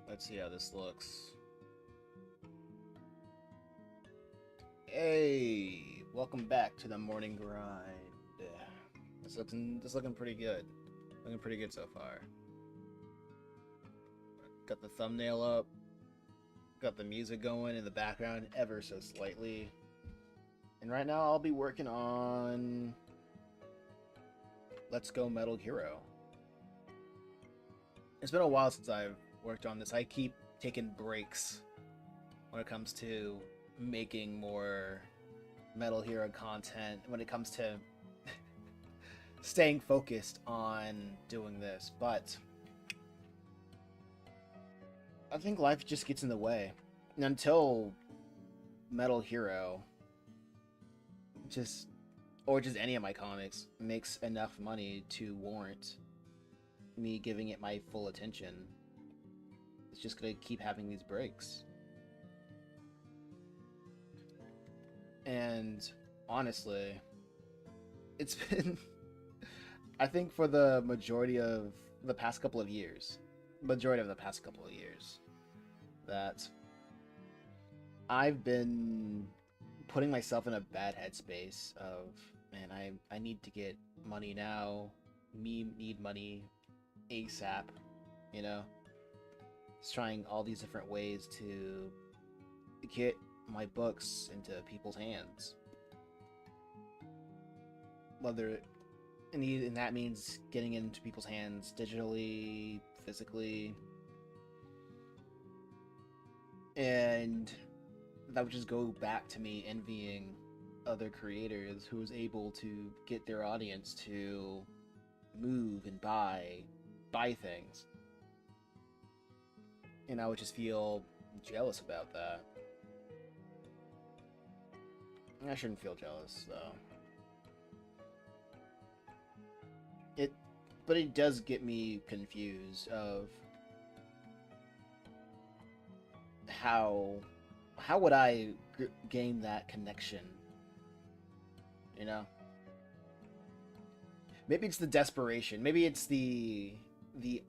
Let's see how this looks. Hey, welcome back to the morning grind. This looking pretty good. Looking pretty good so far. Got the thumbnail up. Got the music going in the background ever so slightly. And right now I'll be working on Let's Go Metal Hero. It's been a while since I've worked on this. I keep taking breaks when it comes to making more Metal Hero content, when it comes to staying focused on doing this, but I think life just gets in the way. And until Metal Hero or just any of my comics makes enough money to warrant me giving it my full attention, it's just gonna keep having these breaks. And honestly, it's been I think for the majority of the past couple of years, that I've been putting myself in a bad headspace of, man, I need to get money now. Me need money ASAP, you know? Just trying all these different ways to get my books into people's hands. Whether and that means getting into people's hands digitally, physically, and that would just go back to me envying other creators who was able to get their audience to move and buy things. And I would just feel jealous about that. I shouldn't feel jealous though. But it does get me confused of how would I gain that connection, you know? Maybe it's the desperation, maybe it's the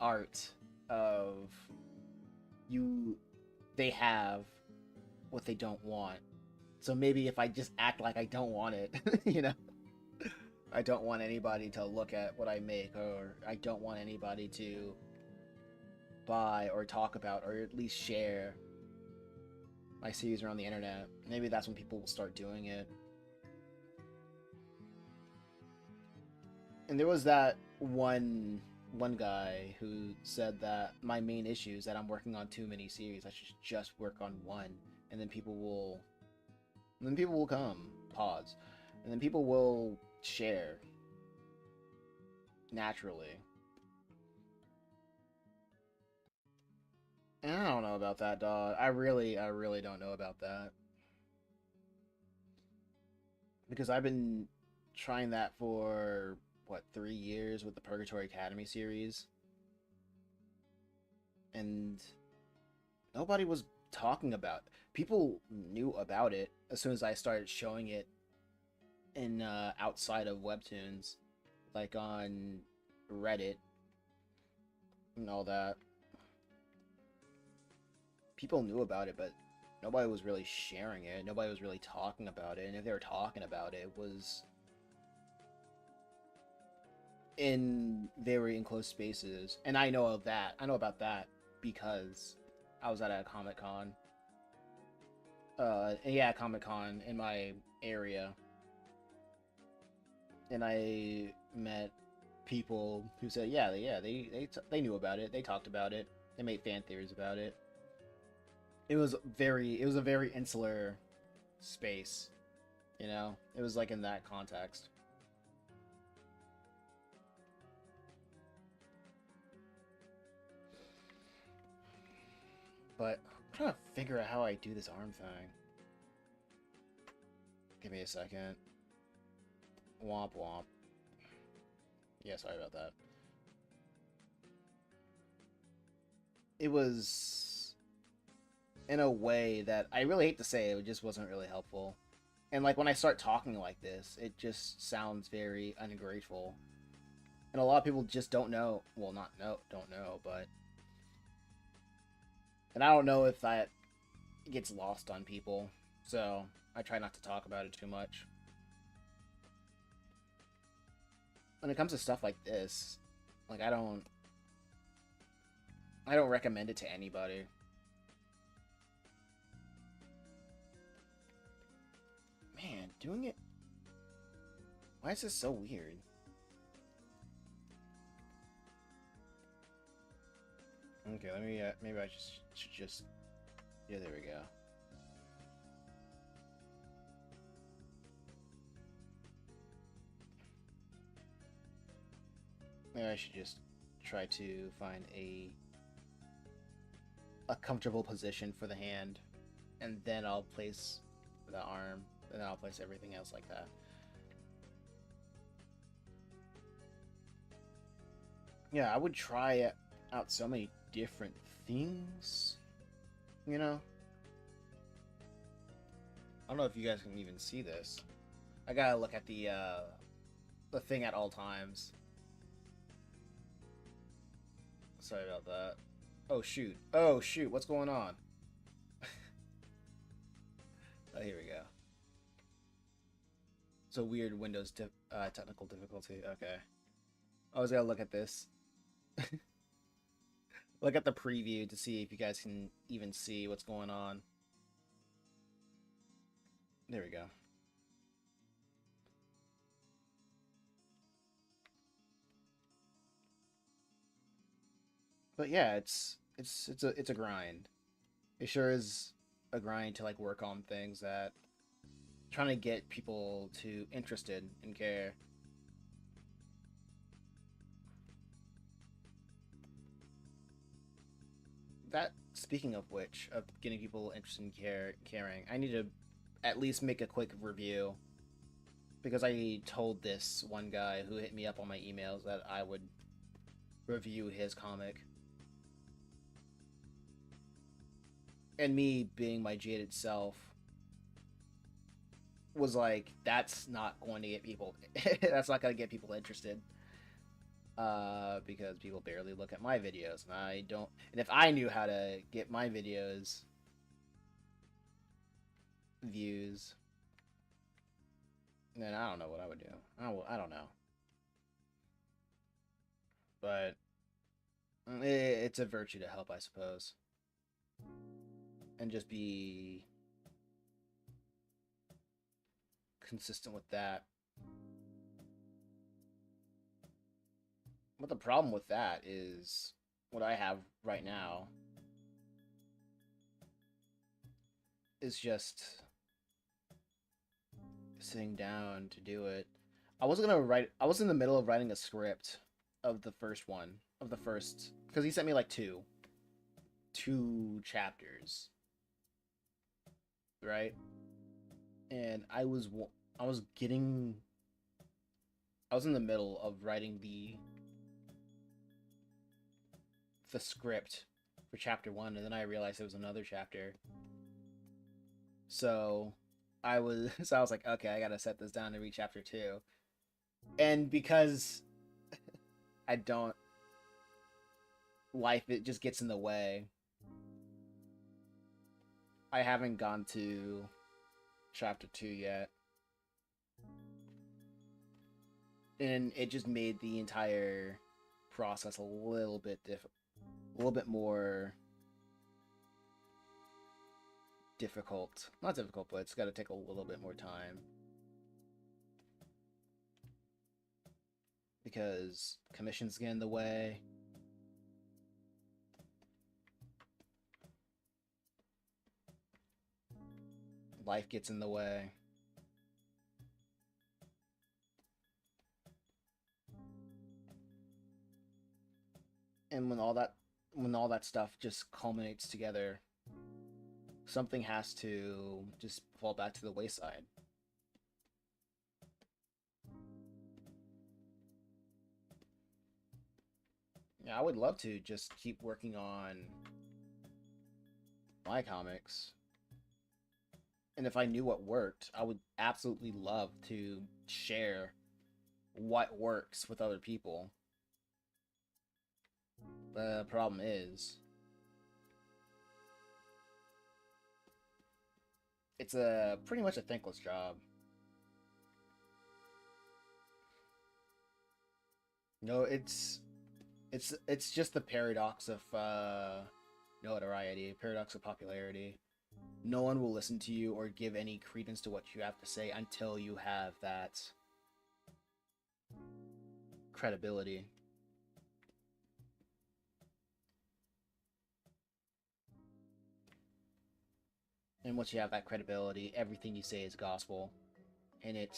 art of they have what they don't want, so maybe if I just act like I don't want it, you know, I don't want anybody to look at what I make, or I don't want anybody to buy or talk about or at least share my series around the internet. Maybe that's when people will start doing it. And there was that one guy who said that my main issue is that I'm working on too many series. I should just work on one, and then people will come. Pause. And then people will share naturally. And I don't know about that, dog. I really don't know about that. Because I've been trying that for, what, 3 years with the Purgatory Academy series. And nobody was talking about it. People knew about it as soon as I started showing it in outside of webtoons, like on Reddit and all that. People knew about it, but nobody was really sharing it. Nobody was really talking about it. And if they were talking about it, it was in very enclosed spaces. And I know of that. I know about that because I was at a Comic-Con. Yeah, Comic-Con in my area. And I met people who said, they knew about it. They talked about it. They made fan theories about it. It was a very insular space, you know? It was like in that context. But I'm trying to figure out how I do this arm thing. Give me a second. Womp womp. Yeah, sorry about that. It was in a way that I really hate to say, it just wasn't really helpful. And like when I start talking like this, it just sounds very ungrateful. And a lot of people just don't know, well, not know, don't know, but And I don't know if that gets lost on people, so I try not to talk about it too much. When it comes to stuff like this, like I don't recommend it to anybody. Man, doing it. Why is this so weird? Okay, let me. Maybe I should just. Yeah, there we go. Maybe I should just try to find a comfortable position for the hand, and then I'll place the arm, and then I'll place everything else like that. Yeah, I would try out so many different things, you know? I don't know if you guys can even see this. I gotta look at the thing at all times. Sorry about that. Oh shoot. Oh shoot, what's going on? Oh, here we go. It's a weird Windows technical difficulty. Okay. I was gonna look at this. Look at the preview to see if you guys can even see what's going on. There we go. But yeah, it's a grind. It sure is a grind to like work on things that trying to get people to interested and care. That speaking of which, of getting people interested in caring, I need to at least make a quick review because I told this one guy who hit me up on my emails that I would review his comic. And me being my jaded self was like, that's not going to get people that's not going to get people interested. Because people barely look at my videos, and I don't. And if I knew how to get my videos views, then I don't know what I would do. I don't know, but it's a virtue to help, I suppose, and just be consistent with that. But the problem with that is what I have right now is just sitting down to do it. I was gonna write. I was in the middle of writing a script of the first one of the first because he sent me like two chapters, right? And I was getting I was in the middle of writing the script for chapter 1, and then I realized it was another chapter. So I was like, okay, I gotta set this down to read chapter 2. And because I don't life it just gets in the way. I haven't gone to chapter 2 yet. And it just made the entire process a little bit a little bit more difficult. Not difficult, but it's got to take a little bit more time. Because commissions get in the way. Life gets in the way. And when all that stuff just culminates together, something has to just fall back to the wayside. Yeah, I would love to just keep working on my comics. And if I knew what worked, I would absolutely love to share what works with other people. The problem is, it's a pretty much a thankless job. No, it's just the paradox of notoriety, paradox of popularity. No one will listen to you or give any credence to what you have to say until you have that credibility. And once you have that credibility, everything you say is gospel. And it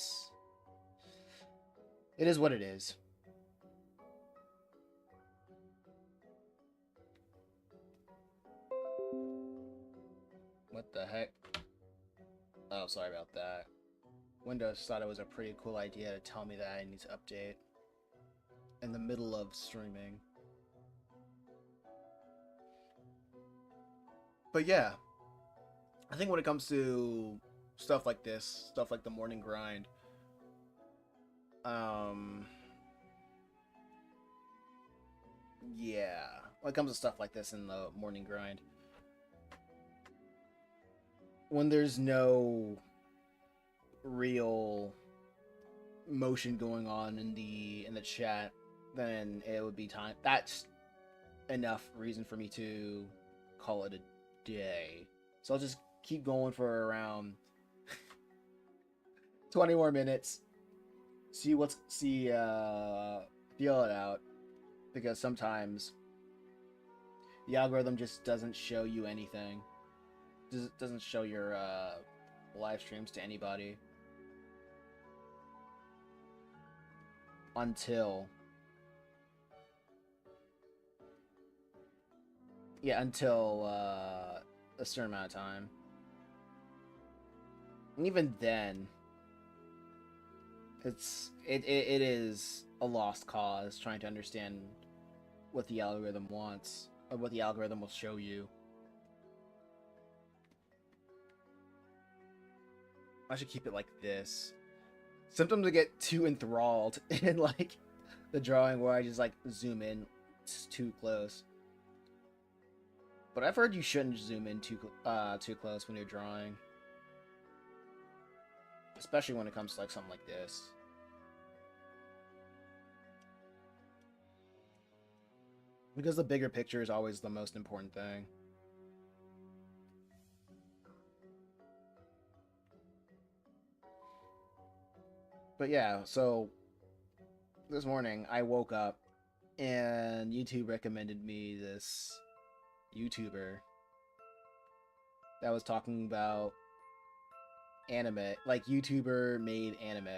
is what it is. What the heck? Oh, sorry about that. Windows thought it was a pretty cool idea to tell me that I need to update in the middle of streaming. But yeah, I think when it comes to stuff like this, stuff like the morning grind, yeah, when it comes to stuff like this in the morning grind, when there's no real motion going on in the chat, then it would be time. That's enough reason for me to call it a day. So I'll just keep going for around 20 more minutes. Feel it out, because sometimes the algorithm just doesn't show you anything. Doesn't show your live streams to anybody until a certain amount of time. And even then, it is a lost cause trying to understand what the algorithm wants or what the algorithm will show you. I should keep it like this. Sometimes I get too enthralled in like the drawing where I just like zoom in too close. But I've heard you shouldn't zoom in too close when you're drawing, especially when it comes to like something like this. Because the bigger picture is always the most important thing. But yeah, so this morning I woke up and YouTube recommended me this YouTuber that was talking about anime, like YouTuber made anime.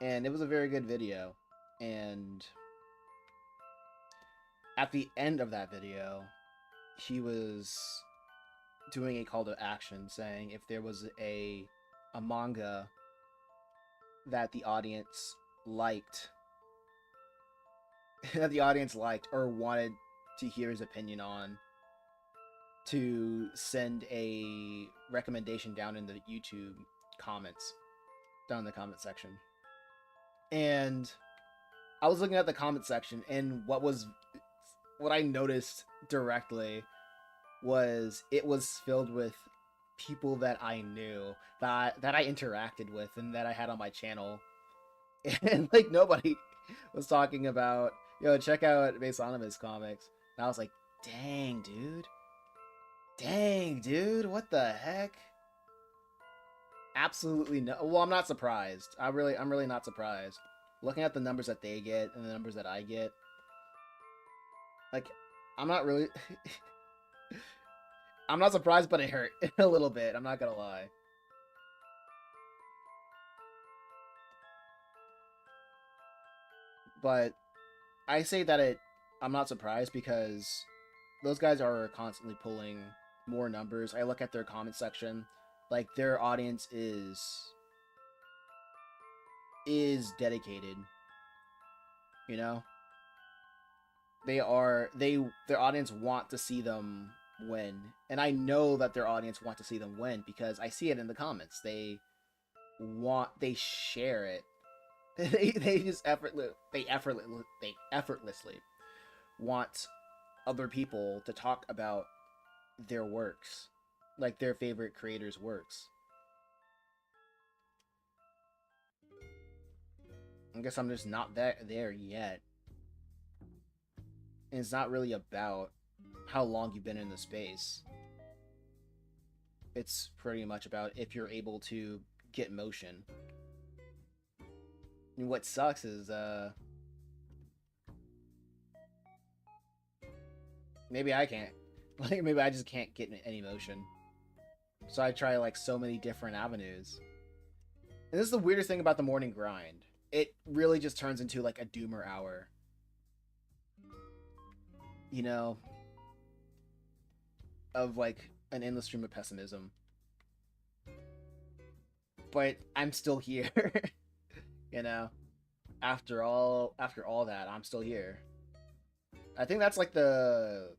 And it was a very good video. And at the end of that video, he was doing a call to action saying if there was a manga that the audience liked that the audience liked or wanted to hear his opinion on, to send a recommendation down in the YouTube comments, down in the comment section. And I was looking at the comment section, and what I noticed directly was it was filled with people that I knew, that I interacted with, and that I had on my channel. And like nobody was talking about, check out Base Animus comics. And I was like, dang dude, what the heck? Absolutely no. Well, I'm not surprised. I'm really not surprised. Looking at the numbers that they get and the numbers that I get, like, I'm not really I'm not surprised, but it hurt a little bit. I'm not gonna lie. But I say that I'm not surprised because those guys are constantly pulling more numbers. I look at their comment section, like their audience is dedicated. Their audience want to see them win, and I know that their audience want to see them win because I see it in the comments. They share it. they just effortlessly want other people to talk about their works. like their favorite creators' works. I guess I'm just not there yet. And it's not really about how long you've been in the space. It's pretty much about if you're able to get motion. And what sucks is maybe I can't. Like maybe I just can't get any motion. So I try like so many different avenues. And this is the weirdest thing about the morning grind. It really just turns into like a doomer hour. You know, of like an endless stream of pessimism. But I'm still here. You know, after all that, I'm still here. I think that's like the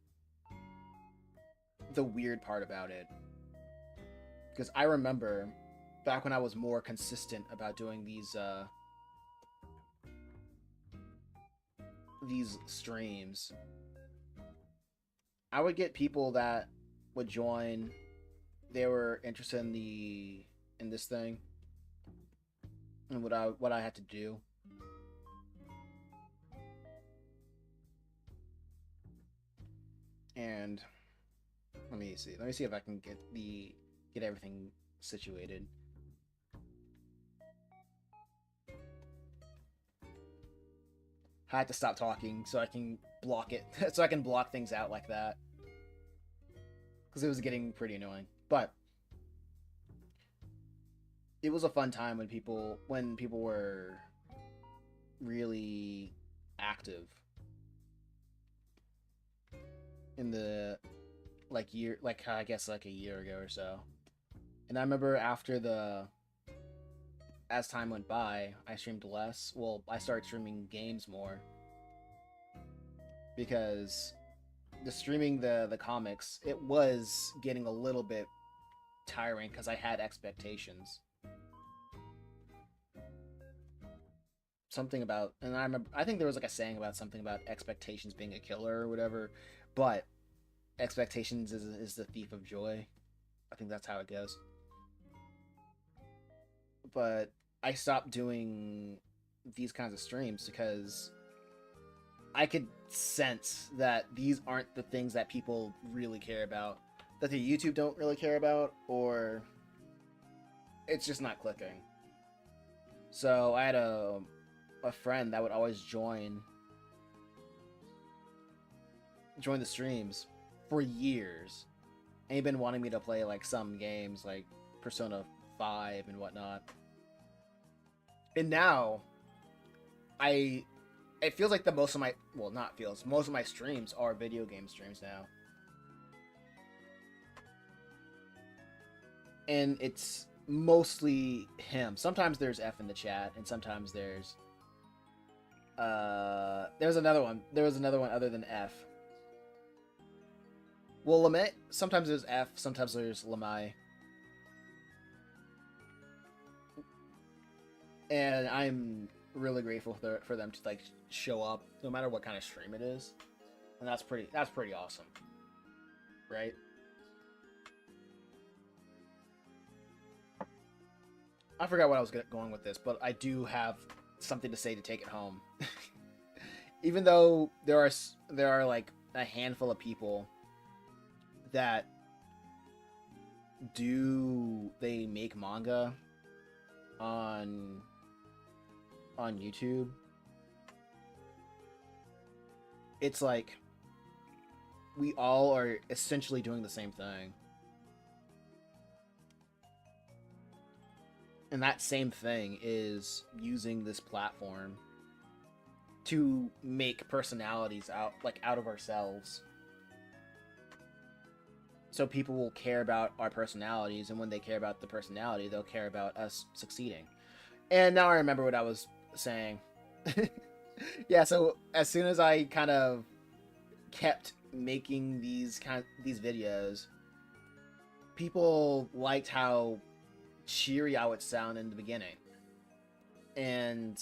weird part about it. Because I remember back when I was more consistent about doing these streams, I would get people that would join. They were interested in this thing and what I had to do. And let me see. Let me see if I can get everything situated. I had to stop talking so I can block it. So I can block things out like that. Because it was getting pretty annoying. But it was a fun time when people were really active in the I guess like a year ago or so. And I remember as time went by, I streamed less. Well, I started streaming games more because the streaming the comics, it was getting a little bit tiring because I had expectations. Something about, and I remember, I think there was like a saying about something about expectations being a killer or whatever, but expectations is the thief of joy. I think that's how it goes. But I stopped doing these kinds of streams because I could sense that these aren't the things that people really care about, that the YouTube don't really care about, or it's just not clicking. So I had a friend that would always join the streams for years, and he'd been wanting me to play like some games like Persona 5 and whatnot. And now it feels like most of my streams are video game streams now. And it's mostly him. Sometimes there's F in the chat, and sometimes there's another one. There was another one other than F. Well, Lamette, sometimes there's F, sometimes there's Lamai. And I'm really grateful for them to like show up no matter what kind of stream it is. And that's pretty awesome. Right? I forgot what I was going with this, but I do have something to say to take it home. Even though there are like a handful of people that they make manga on YouTube, it's like we all are essentially doing the same thing. And that same thing is using this platform to make personalities out of ourselves. So people will care about our personalities, and when they care about the personality, they'll care about us succeeding. And now I remember what I was saying. Yeah, so as soon as I kind of kept making these videos, people liked how cheery I would sound in the beginning. And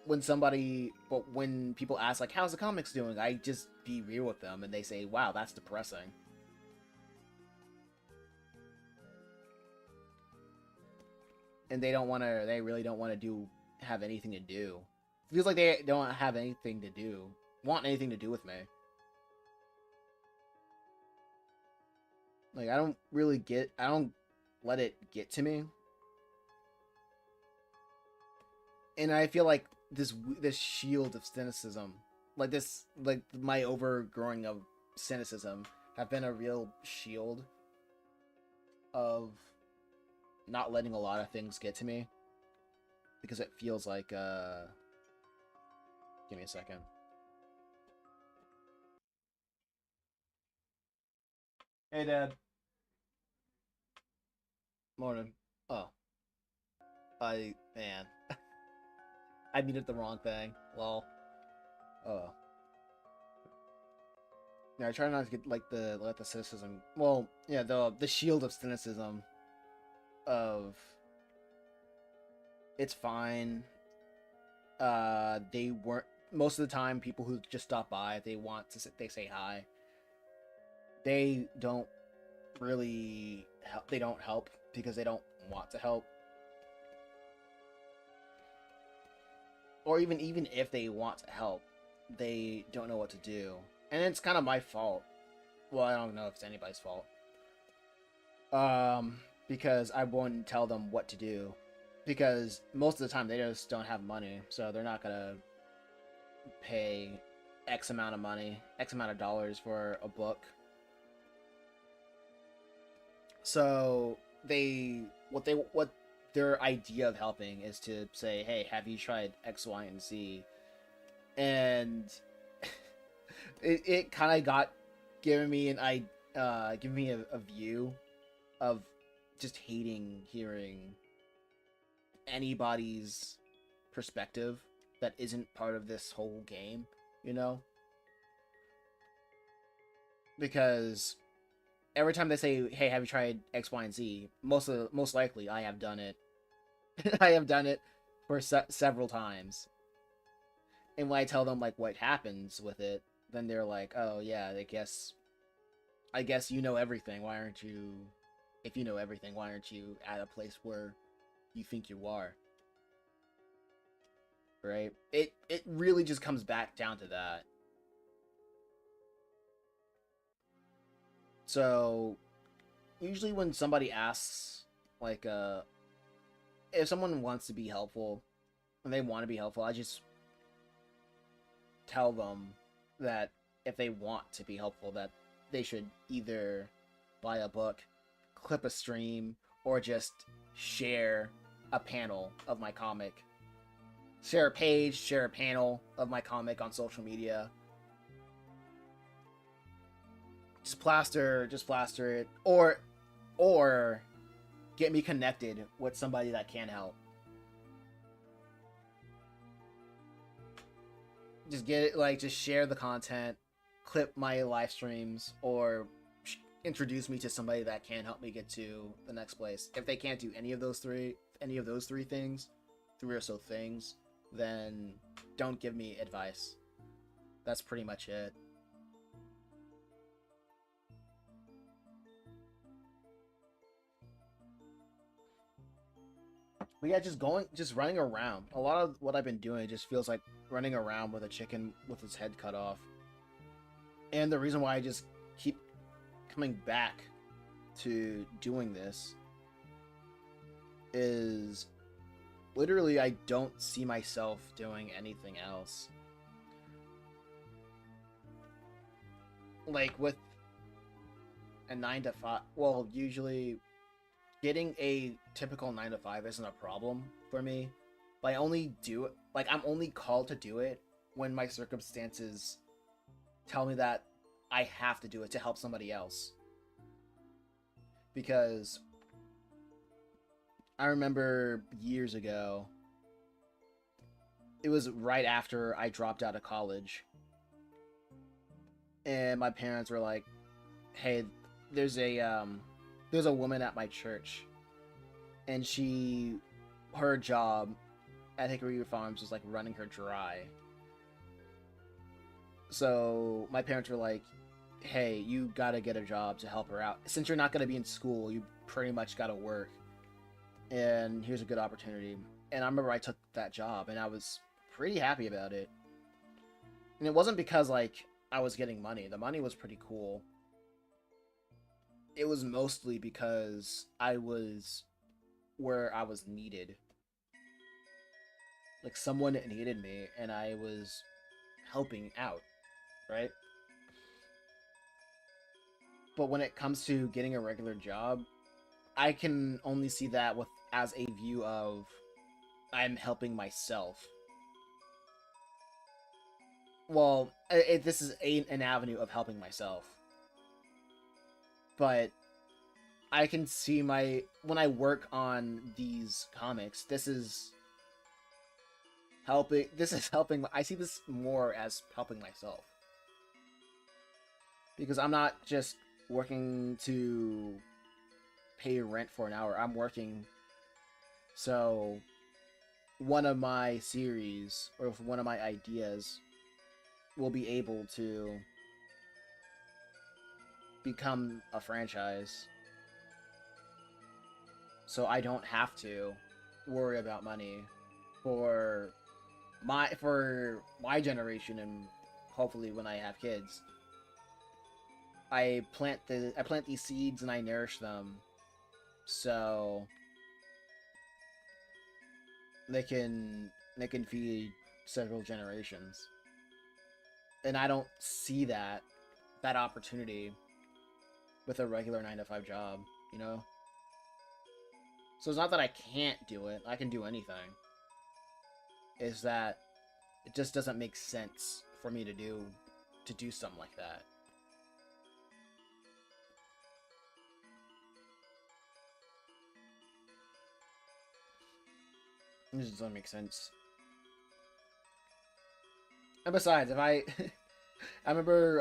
when people ask like, how's the comics doing, I just be real with them, and they say, wow, that's depressing. and they don't want to. They really don't want to have anything to do. It feels like they don't have anything to do. Want anything to do with me. Like I don't really get. I don't let it get to me. And I feel like this shield of cynicism, like my overgrowing of cynicism, have been a real shield of not letting a lot of things get to me, because it feels like give me a second. Hey Dad. Morning. Oh. Man. I needed the wrong thing. Lol. Oh. Yeah, I try not to get like let the cynicism. Well, yeah, the shield of cynicism. Of. It's fine. They weren't most of the time. People who just stop by, they say hi. They don't really help. They don't help because they don't want to help. Or even if they want to help, they don't know what to do. And it's kind of my fault. Well, I don't know if it's anybody's fault. Because I won't tell them what to do. Because most of the time they just don't have money, so they're not gonna pay X amount of money, X amount of dollars for a book. So what their idea of helping is to say, hey, have you tried X, Y, and Z? And it kind of got giving me a view of just hating hearing anybody's perspective that isn't part of this whole game, you know? Because every time they say, hey, have you tried X, Y, and Z? Most likely I have done it. I have done it for several times. And when I tell them like what happens with it, then they're like, "Oh yeah, I guess you know everything. Why aren't you? If you know everything, why aren't you at a place where you think you are?" Right? It really just comes back down to that. So usually when somebody asks, like, if someone wants to be helpful and they want to be helpful, I just tell them that if they want to be helpful, that they should either buy a book, clip a stream, or just share a panel of my comic. Share a page, share a panel of my comic on social media. Just plaster it, or get me connected with somebody that can help. Just get it, like, just share the content, clip my live streams, or introduce me to somebody that can help me get to the next place. If they can't do any of those three things, three or so things, then don't give me advice. That's pretty much it. But yeah, just running around. A lot of what I've been doing just feels like running around with a chicken with its head cut off. And the reason why I just keep coming back to doing this is literally I don't see myself doing anything else. Like with a 9 to 5, well, usually getting a typical 9 to 5 isn't a problem for me. But I only do it, like, I'm only called to do it when my circumstances tell me that I have to do it to help somebody else. Because I remember years ago, it was right after I dropped out of college, and my parents were like, "Hey, there's a woman at my church, and her job at Hickory Farms was like running her dry." So my parents were like, "Hey, you gotta get a job to help her out. Since you're not gonna be in school, you pretty much gotta work." and here's a good opportunity. And I remember I took that job, and I was pretty happy about it. And it wasn't because like I was getting money. The money was pretty cool. It was mostly because I was where I was needed. Like someone needed me, and I was helping out, right? But when it comes to getting a regular job, I can only see that with as a view of I'm helping myself. Well, this is an avenue of helping myself, but I can see my when I work on these comics, this is helping. This is helping. I see this more as helping myself because I'm not just working to pay rent for an hour. I'm working so one of my series or one of my ideas will be able to become a franchise. So I don't have to worry about money for my generation and hopefully when I have kids. I plant these seeds and I nourish them so they can feed several generations. And I don't see that opportunity with a regular 9 to 5 job, you know? So it's not that I can't do it. I can do anything. It's that it just doesn't make sense for me to do something like that. It just doesn't make sense. And besides, if I I remember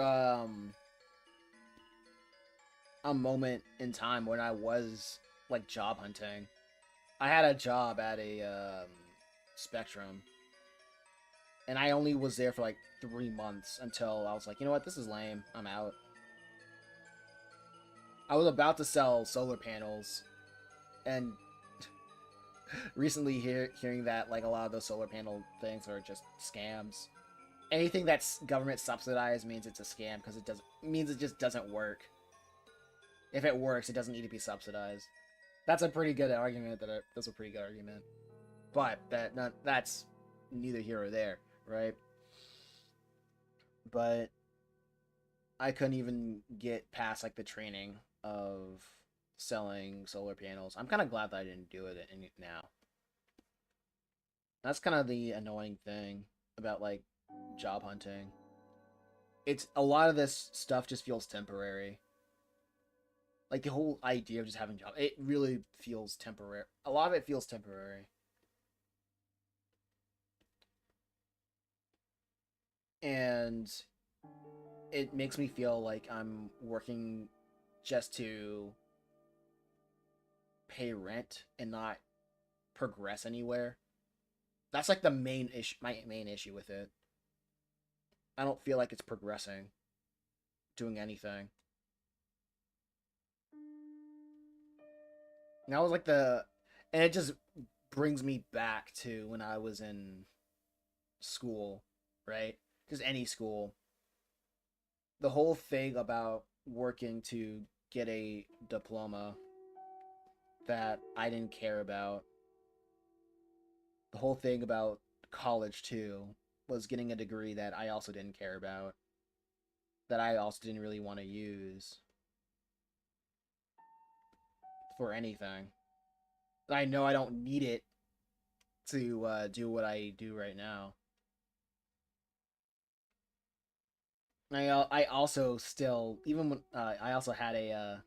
a moment in time when I was like job hunting. I had a job at a Spectrum, and I only was there for like 3 months until I was like, you know what, this is lame. I'm out. I was about to sell solar panels, and recently hearing that like a lot of those solar panel things are just scams. Anything that's government subsidized means it's a scam because it just doesn't work. If it works, it doesn't need to be subsidized. That's a pretty good argument. That's a pretty good argument. But that's neither here or there, right? But I couldn't even get past like the training of selling solar panels. I'm kind of glad that I didn't do it now. That's kind of the annoying thing about like job hunting. It's a lot of this stuff just feels temporary. Like the whole idea of just having a job, it really feels temporary. A lot of it feels temporary. And it makes me feel like I'm working just to pay rent and not progress anywhere. That's like the main issue. My main issue with it. I don't feel like it's progressing, doing anything. And that was like and it just brings me back to when I was in school, right? Just any school. The whole thing about working to get a diploma that I didn't care about. The whole thing about college too was getting a degree that I also didn't care about, that I also didn't really want to use for anything. I know I don't need it to do what I do right now. I also still even when I also had a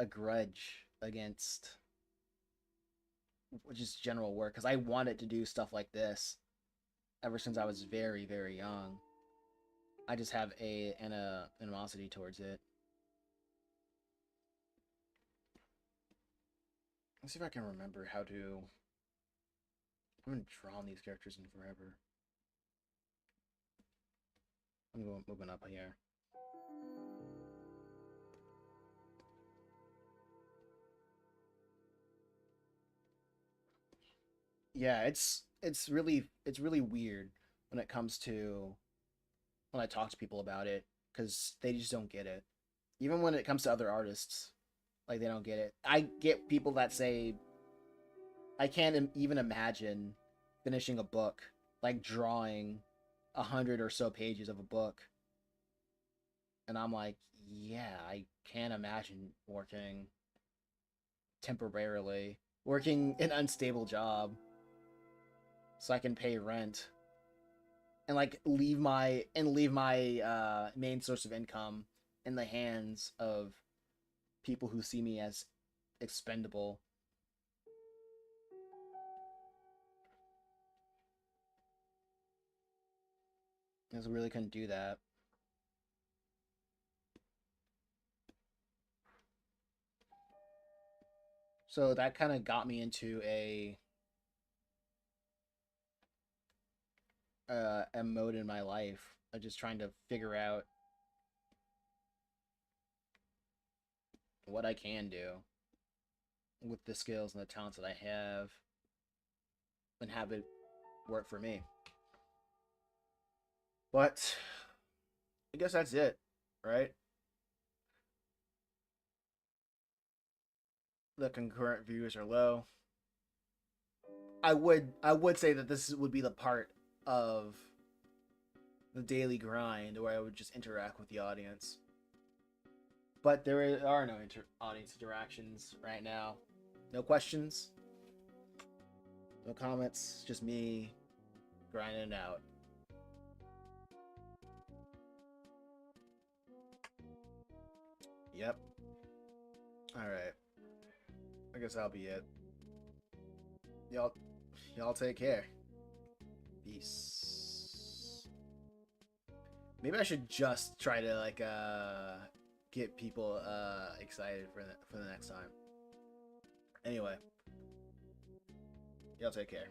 grudge against just general work because I wanted to do stuff like this ever since I was very young. I just have an animosity towards it. Let's see if I can remember how to. I haven't drawn these characters in forever. I'm going moving up here. Yeah, it's really weird when it comes to when I talk to people about it because they just don't get it. Even when it comes to other artists, like they don't get it. I get people that say I can't even imagine finishing a book, like drawing 100 or so pages of a book, and I'm like, yeah, I can't imagine working temporarily, working an unstable job so I can pay rent and like leave my main source of income in the hands of people who see me as expendable. I just really couldn't do that. So that kind of got me into a mode in my life of just trying to figure out what I can do with the skills and the talents that I have and have it work for me. But I guess that's it, right? The concurrent views are low. I would say that this would be the part of the daily grind where I would just interact with the audience. But there are no audience interactions right now. No questions, no comments, just me grinding it out. Yep. All right. I guess that'll be it. Y'all, y'all take care. Peace. Maybe I should just try to like get people excited for the next time. Anyway, y'all take care.